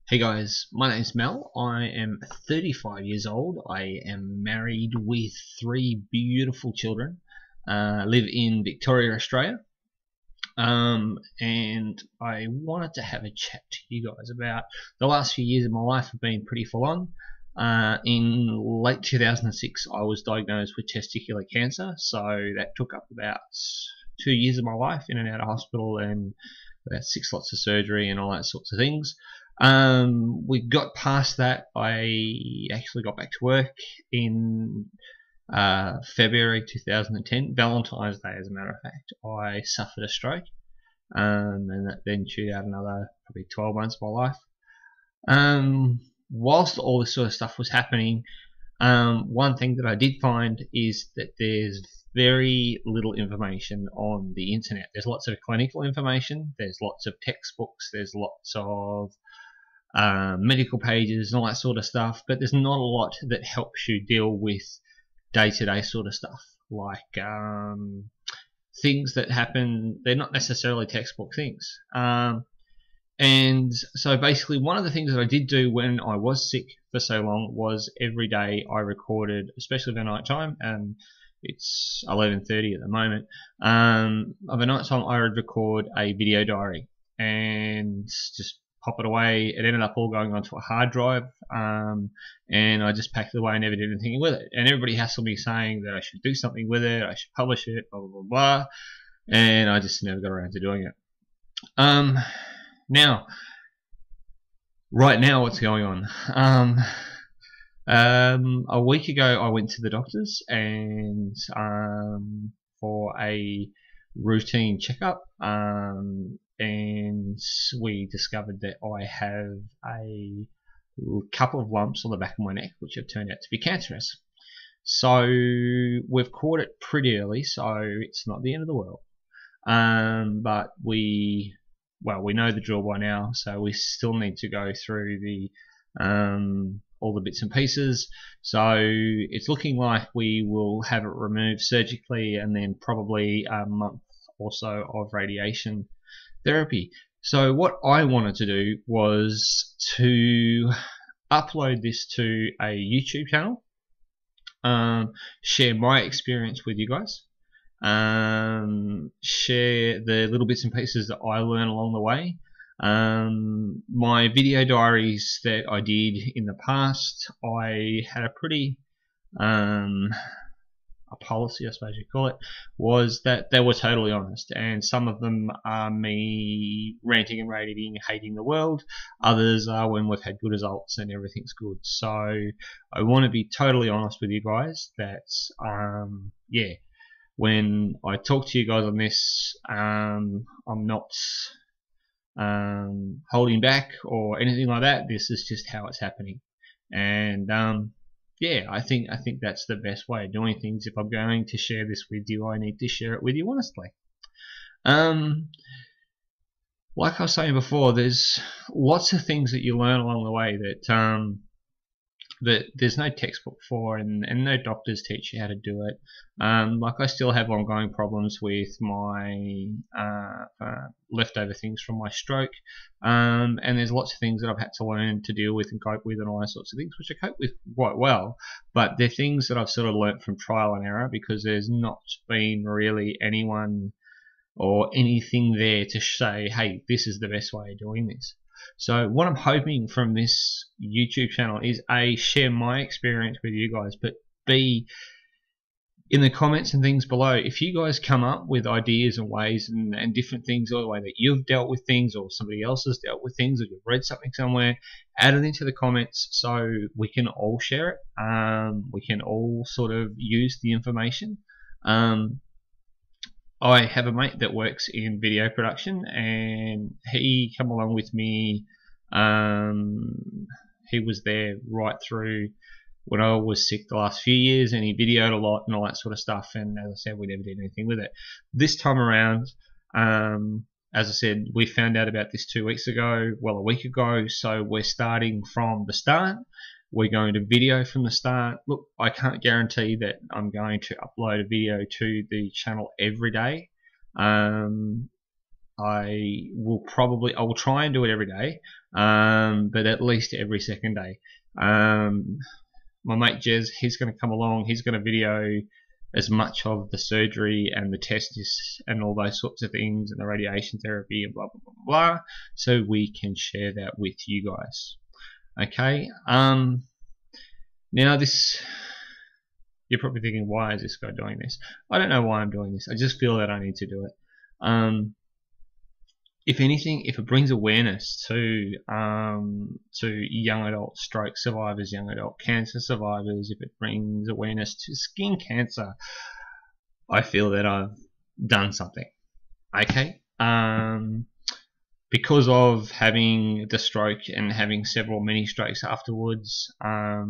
Hey guys, my name's Mel. I am 35 years old. I am married with three beautiful children. Live in Victoria, Australia. And I wanted to have a chat to you guys about the last few years of my life have been pretty full on. In late 2006, I was diagnosed with testicular cancer, so that took up about 2 years of my life in and out of hospital and about 6 lots of surgery and all that sorts of things. We got past that. I actually got back to work in February 2010, Valentine's Day, as a matter of fact. I suffered a stroke, and that then chewed out another probably 12 months of my life. Whilst all this sort of stuff was happening, one thing that I did find is that there's very little information on the internet. There's lots of clinical information, there's lots of textbooks, there's lots of medical pages and all that sort of stuff, but there's not a lot that helps you deal with day-to-day sort of stuff, like things that happen. They're not necessarily textbook things. And so basically one of the things that I did do when I was sick for so long was every day I recorded, especially the night time, and it's 11:30 at the moment, of a night time I would record a video diary and just pop it away. It ended up all going onto a hard drive, and I just packed it away and never did anything with it. And everybody hassled me saying that I should do something with it, I should publish it, blah, blah, blah, blah, and I just never got around to doing it. Now, right now, what's going on? A week ago, I went to the doctors and for a routine checkup, and we discovered that I have a couple of lumps on the back of my neck, which have turned out to be cancerous. So we've caught it pretty early, so it's not the end of the world. But we know the drill by now, so we still need to go through the all the bits and pieces. So it's looking like we will have it removed surgically and then probably a month or so of radiation therapy. So what I wanted to do was to upload this to a YouTube channel, share my experience with you guys, share the little bits and pieces that I learn along the way. My video diaries that I did in the past, I had a pretty a policy, I suppose you'd call it, was that they were totally honest, and some of them are me ranting and raving, hating the world. Others are when we've had good results and everything's good. So I want to be totally honest with you guys that yeah, when I talk to you guys on this, I'm not holding back or anything like that. This is just how it's happening, and yeah, I think that's the best way of doing things. If I'm going to share this with you, I need to share it with you honestly. Like I was saying before, there's lots of things that you learn along the way that there's no textbook for, and no doctors teach you how to do it. Like I still have ongoing problems with my leftover things from my stroke, and there's lots of things that I've had to learn to deal with and cope with and all those sorts of things, which I cope with quite well, but they're things that I've sort of learnt from trial and error, because there's not been really anyone or anything there to say, hey, this is the best way of doing this. So what I'm hoping from this YouTube channel is A, share my experience with you guys, but B, in the comments and things below, if you guys come up with ideas and ways and different things, or the way that you've dealt with things or somebody else has dealt with things, or you've read something somewhere, add it into the comments so we can all share it. We can all sort of use the information. I have a mate that works in video production, and he come along with me. He was there right through when I was sick the last few years, and he videoed a lot and all that sort of stuff, and as I said, we never did anything with it. This time around, as I said, we found out about this 2 weeks ago, well, a week ago, so we're starting from the start. We're going to video from the start. Look, I can't guarantee that I'm going to upload a video to the channel every day. I will try and do it every day, but at least every second day. My mate Jez, he's going to come along. He's going to video as much of the surgery and the tests and all those sorts of things and the radiation therapy and blah blah blah blah, so we can share that with you guys. Okay. Now this, you're probably thinking, why is this guy doing this? I don't know why I'm doing this. I just feel that I need to do it. If anything, if it brings awareness to young adult stroke survivors, young adult cancer survivors, if it brings awareness to skin cancer, I feel that I've done something. Okay. Because of having the stroke and having several mini strokes afterwards, I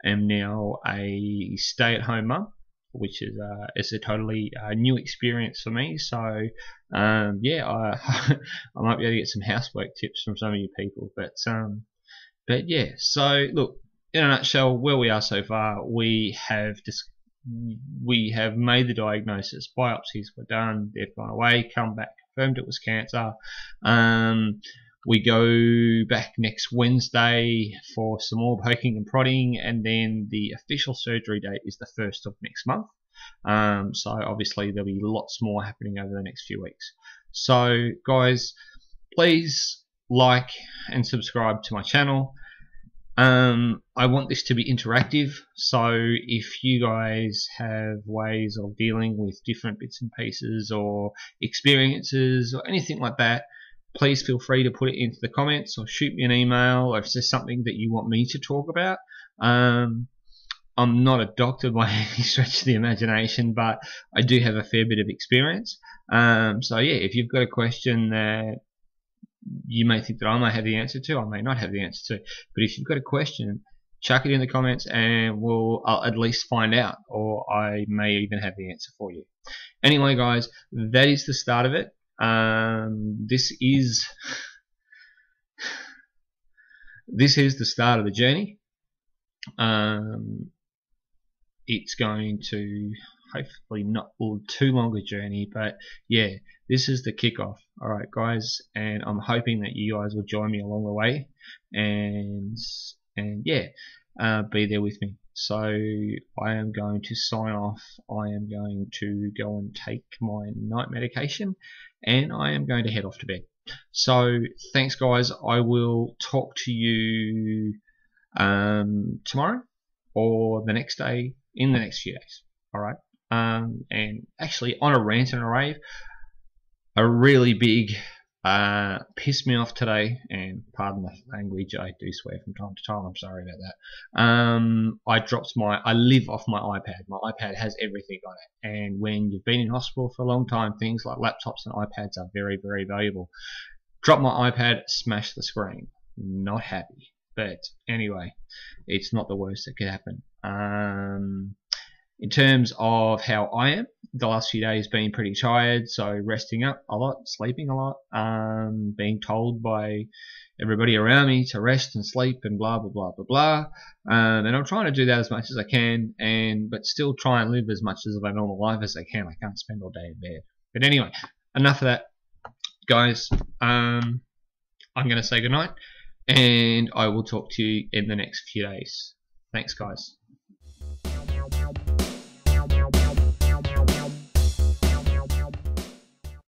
am now a stay-at-home mum, which is it's a totally new experience for me. So yeah, I might be able to get some housework tips from some of you people. But yeah. So look, in a nutshell, where we are so far, we have made the diagnosis. Biopsies were done. They've gone away. Come back, confirmed it was cancer. We go back next Wednesday for some more poking and prodding, and then the official surgery date is the 1st of next month. So obviously there'll be lots more happening over the next few weeks. So guys, please like and subscribe to my channel. I want this to be interactive, so if you guys have ways of dealing with different bits and pieces or experiences or anything like that, please feel free to put it into the comments or shoot me an email, or if there's something that you want me to talk about. I'm not a doctor by any stretch of the imagination, but I do have a fair bit of experience. So yeah, if you've got a question that you may think that I may have the answer to, I may not have the answer to, but if you've got a question, chuck it in the comments and I'll at least find out, or I may even have the answer for you. Anyway guys, that is the start of it. This is the start of the journey. It's going to hopefully not be too long a journey, but yeah, this is the kickoff. Alright guys, and I'm hoping that you guys will join me along the way and yeah, be there with me. So I am going to sign off. I am going to go and take my night medication, and I am going to head off to bed. So thanks guys, I will talk to you tomorrow or the next day, in the next few days. Alright, and actually, on a rant and a rave, a really big pissed me off today, and pardon the language, I do swear from time to time, I'm sorry about that. I live off my iPad. My iPad has everything on it, and when you've been in hospital for a long time, things like laptops and iPads are very, very valuable. Dropped my iPad, smashed the screen. Not happy, but anyway, it's not the worst that could happen. In terms of how I am, the last few days been pretty tired, so resting up a lot, sleeping a lot, being told by everybody around me to rest and sleep and blah blah blah blah blah, and I'm trying to do that as much as I can, but still try and live as much as a normal life as I can. I can't spend all day in bed. But anyway, enough of that, guys. I'm going to say goodnight, and I will talk to you in the next few days. Thanks guys.